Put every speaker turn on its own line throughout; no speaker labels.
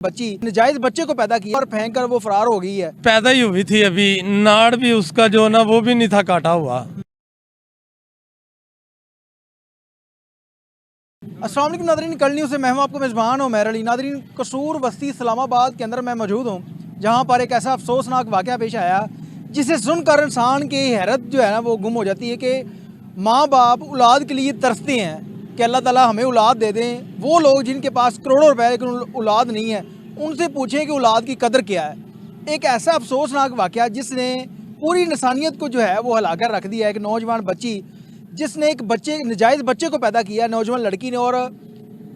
बच्ची नजायज बच्चे को पैदा किया और फेंक कर वो फरार हो गई है।
पैदा ही हुई थी अभी, नाड़ भी उसका जो ना वो भी नहीं था काटा हुआ।
अस्सलाम वालेकुम नादरीन, कल न्यूज़ से मैं हूं आपको मेज़बान उमैर अली। नादरीन, कसूर बस्ती इस्लामाबाद के अंदर मैं मौजूद हूं, जहां पर एक ऐसा अफसोसनाक वाक़या पेश आया जिसे सुनकर इंसान की हैरत जो है ना वो गुम हो जाती है कि माँ बाप औलाद के लिए तरसते हैं कि अल्लाह ताला हमें औलाद दे दें। वो लोग जिनके पास करोड़ों रुपए लेकिन औलाद नहीं है, उनसे पूछें कि औलाद की कदर क्या है। एक ऐसा अफसोसनाक वाक़या जिसने पूरी इंसानियत को जो है वो हिला कर रख दिया है। एक नौजवान बच्ची जिसने एक बच्चे नजायज़ बच्चे को पैदा किया, नौजवान लड़की ने, और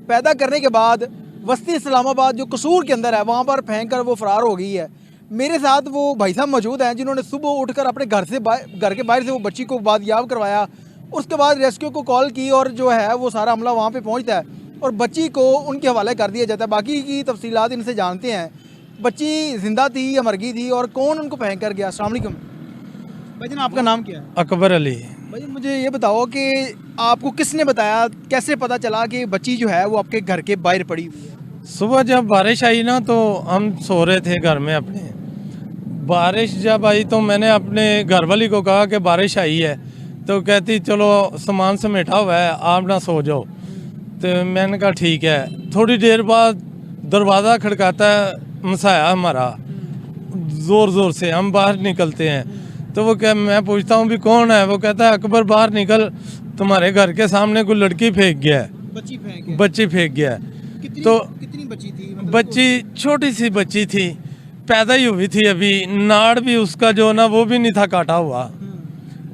पैदा करने के बाद बस्ती इस्लामाबाद जो कसूर के अंदर है वहाँ पर फेंक कर वो फरार हो गई है। मेरे साथ वो भाई साहब मौजूद हैं जिन्होंने सुबह उठकर अपने घर के बाहर से वो बच्ची को बादयाब करवाया। उसके बाद रेस्क्यू को कॉल की और जो है वो सारा अमला वहाँ पे पहुँचता है और बच्ची को उनके हवाले कर दिया जाता है। बाकी की तफसीलात इनसे जानते हैं, बच्ची ज़िंदा थी या मर गई थी और कौन उनको फेंक कर गया। अस्सलाम वालेकुम भाई जान, आपका नाम क्या है?
अकबर अली।
भाई मुझे ये बताओ कि आपको किसने बताया, कैसे पता चला कि बच्ची जो है वो आपके घर के बाहर पड़ी हुई है?
सुबह जब बारिश आई ना तो हम सो रहे थे घर में अपने। बारिश जब आई तो मैंने अपने घरवाली को कहा कि बारिश आई है, तो कहती चलो सामान समेटा हुआ है आप ना सो जाओ। तो मैंने कहा ठीक है। थोड़ी देर बाद दरवाज़ा खड़काता है मसाया हमारा, ज़ोर ज़ोर से। हम बाहर निकलते हैं तो वो क्या, मैं पूछता हूँ भी कौन है? वो कहता है अकबर बाहर निकल, तुम्हारे घर के सामने कोई लड़की फेंक गया है, बच्ची फेंक गया है। तो
कितनी बच्ची थी? मतलब
बच्ची छोटी सी बच्ची थी, पैदा ही हुई थी अभी, नाड़ भी उसका जो ना वो भी नहीं था काटा हुआ।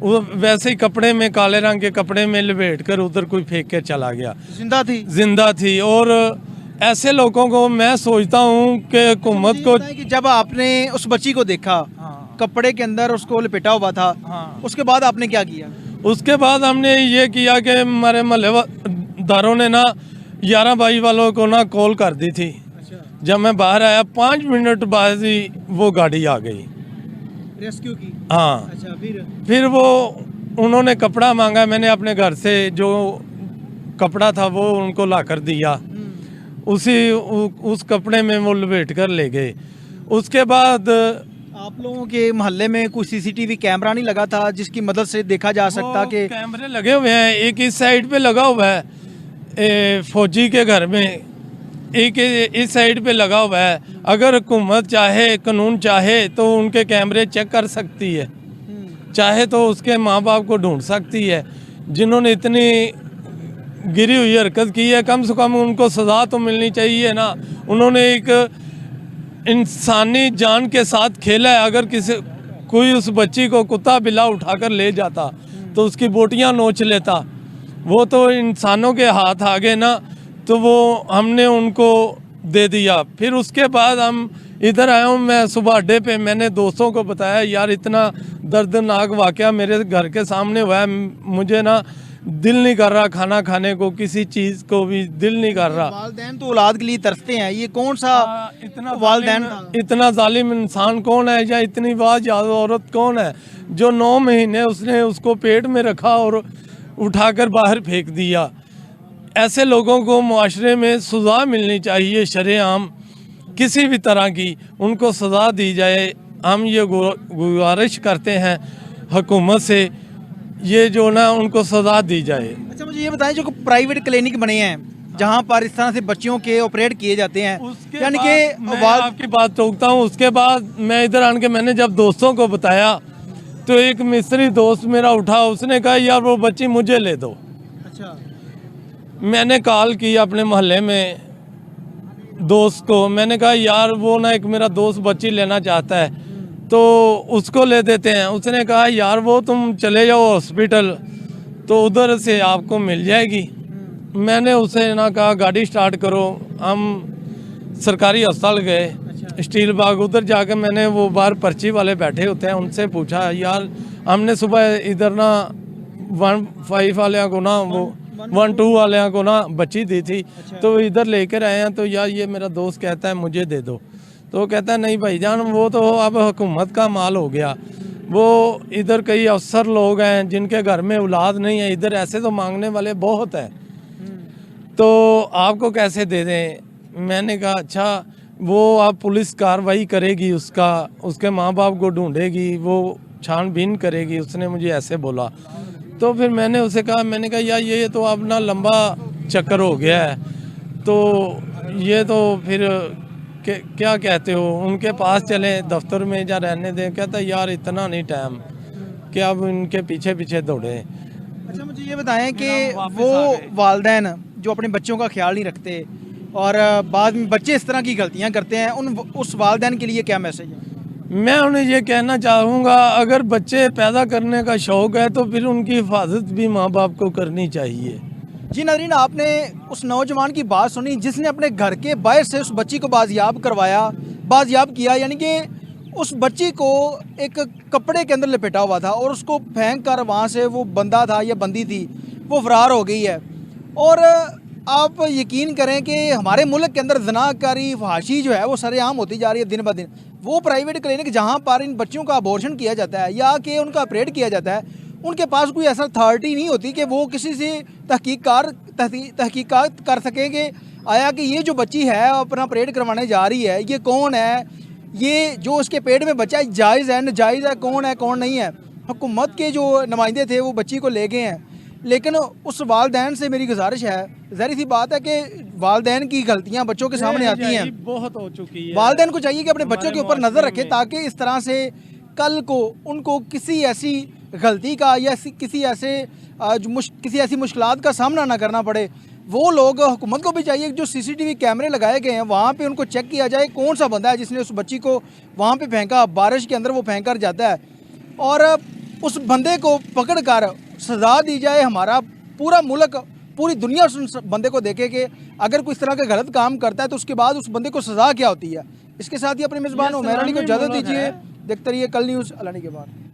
वो वैसे ही कपड़े में, काले रंग के कपड़े में लपेट कर उधर कोई फेंक के चला गया।
जिंदा थी?
जिंदा थी। और ऐसे लोगों को मैं सोचता हूँ कि हुकूमत को,
कि जब आपने उस बच्ची को देखा, कपड़े के अंदर उसको लपेटा हुआ था, उसके बाद आपने क्या किया?
उसके बाद हमने ये किया कि हमारे महल्ले दारों ने ना 11 22 वालों को ना कॉल कर दी थी। जब मैं बाहर आया 5 मिनट बाद ही वो गाड़ी आ गई,
रेस्क्यू की।
हाँ।
अच्छा,
फिर वो उन्होंने कपड़ा मांगा, मैंने अपने घर से जो कपड़ा था वो उनको ला कर दिया। उस कपड़े में वो लपेट कर ले गए। उसके बाद
आप लोगों के मोहल्ले में कोई सीसीटीवी कैमरा नहीं लगा था जिसकी मदद से देखा जा सकता? कि
कैमरे लगे हुए हैं, एक इस साइड पे लगा हुआ है फौजी के घर में, एक इस साइड पे लगा हुआ है। अगर हुकूमत चाहे, कानून चाहे तो उनके कैमरे चेक कर सकती है, चाहे तो उसके माँ बाप को ढूंढ सकती है। जिन्होंने इतनी गिरी हुई हरकत की है, कम से कम उनको सज़ा तो मिलनी चाहिए ना। उन्होंने एक इंसानी जान के साथ खेला है। अगर कोई उस बच्ची को कुत्ता बिल्ला उठाकर ले जाता तो उसकी बोटियां नोच लेता। वो तो इंसानों के हाथ आ गए ना, तो वो हमने उनको दे दिया। फिर उसके बाद हम इधर आया हूँ। मैं सुबह अड्डे पे मैंने दोस्तों को बताया, यार इतना दर्दनाक वाक़या मेरे घर के सामने हुआ है, मुझे ना दिल नहीं कर रहा खाना खाने को, किसी चीज़ को भी दिल नहीं कर रहा।
वालिदैन तो औलाद के लिए तरसते हैं, ये कौन सा
इतना जालिम इंसान कौन है, या इतनी बाज़ औरत कौन है जो 9 महीने उसने उसको पेट में रखा और उठाकर बाहर फेंक दिया। ऐसे लोगों को मुआशरे में सज़ा मिलनी चाहिए, शरेआम किसी भी तरह की उनको सज़ा दी जाए। हम ये गुजारिश करते हैं हुकूमत से, ये जो ना उनको सज़ा दी जाए।
अच्छा, मुझे ये बताएं, जो प्राइवेट क्लिनिक बने हैं जहाँ पर इस तरह से बच्चियों के ऑपरेट किए जाते हैं, यानी कि
मैं आपकी बात टोकता हूँ। उसके बाद मैं इधर आन के मैंने जब दोस्तों को बताया तो एक मिस्त्री दोस्त मेरा उठा, उसने कहा यार वो बच्ची मुझे ले दो।
अच्छा।
मैंने कॉल की अपने मोहल्ले में दोस्त को, मैंने कहा यार वो ना एक मेरा दोस्त बच्ची लेना चाहता है तो उसको ले देते हैं। उसने कहा यार वो तुम चले जाओ हॉस्पिटल, तो उधर से आपको मिल जाएगी। मैंने उसे ना कहा गाड़ी स्टार्ट करो, हम सरकारी अस्पताल गए स्टील बाग। उधर जाकर मैंने वो बाहर पर्ची वाले बैठे होते हैं, उनसे पूछा यार हमने सुबह इधर ना 15 वाले को ना, वो 12 वाले को ना बच्ची दी थी। तो इधर लेकर आए हैं, तो यार ये मेरा दोस्त कहता है मुझे दे दो। तो वो कहता है नहीं भाईजान, वो तो अब हुकूमत का माल हो गया। वो इधर कई अफसर लोग हैं जिनके घर में औलाद नहीं है, इधर ऐसे तो मांगने वाले बहुत हैं, तो आपको कैसे दे दें। मैंने कहा अच्छा वो अब पुलिस कार्रवाई करेगी, उसके माँ बाप को ढूंढेगी, वो छानबीन करेगी, उसने मुझे ऐसे बोला। तो फिर मैंने उसे कहा, मैंने कहा यार ये तो अपना लंबा चक्कर हो गया है, तो ये तो फिर क्या कहते हो, उनके पास चले दफ्तर में या रहने दें। कहता यार इतना नहीं टाइम कि अब इनके पीछे पीछे दौड़े।
अच्छा मुझे ये बताएं कि वो वालिदैन जो अपने बच्चों का ख्याल नहीं रखते और बाद में बच्चे इस तरह की गलतियां करते हैं, उस वालिदैन के लिए क्या मैसेज है?
मैं उन्हें ये कहना चाहूँगा, अगर बच्चे पैदा करने का शौक़ है तो फिर उनकी हिफाजत भी माँ बाप को करनी चाहिए।
जी नाज़रीन, आपने उस नौजवान की बात सुनी जिसने अपने घर के बाहर से उस बच्ची को बाजियाब किया, यानी कि उस बच्ची को एक कपड़े के अंदर लपेटा हुआ था और उसको फेंक कर वहाँ से वो बंदा था या बंदी थी वो फरार हो गई है। और आप यकीन करें कि हमारे मुल्क के अंदर ज़नाकारी फहाशी जो है वो सरेआम होती जा रही है दिन ब दिन। वो प्राइवेट क्लिनिक जहाँ पर इन बच्चों का अबॉर्शन किया जाता है या कि उनका ऑपरेट किया जाता है, उनके पास कोई ऐसा अथॉरिटी नहीं होती कि वो किसी से तहकीकात कर सकेंगे आया कि ये जो बच्ची है अपना ऑपरेट करवाने जा रही है, ये कौन है, ये जो उसके पेट में बच्चा जायज़ है नाजायज़ है, कौन है कौन नहीं है। हुकूमत के जो नुमाइंदे थे वो बच्ची को ले गए हैं, लेकिन उस वालिदैन से मेरी गुजारिश है, ज़ाहिर सी बात है कि वालिदैन की गलतियां बच्चों के सामने आती हैं,
बहुत हो चुकी है।
वालिदैन को चाहिए कि अपने बच्चों के ऊपर नज़र रखे ताकि इस तरह से कल को उनको किसी ऐसी गलती का या किसी ऐसी मुश्किलात का सामना ना करना पड़े। वो लोग, हुकूमत को भी चाहिए जो CCTV कैमरे लगाए गए हैं वहाँ पे उनको चेक किया जाए कौन सा बंदा है जिसने उस बच्ची को वहाँ पे फेंका, बारिश के अंदर वो फेंक कर जाता है, और उस बंदे को पकड़ कर सज़ा दी जाए। हमारा पूरा मुल्क, पूरी दुनिया उस बंदे को देखे कि अगर कोई इस तरह का गलत काम करता है तो उसके बाद उस बंदे को सज़ा क्या होती है। इसके साथ ही अपने मेज़बान उमैर अली को इजाज़त दीजिए। देखते रहिए कल न्यूज़। अल्लाह के बाद।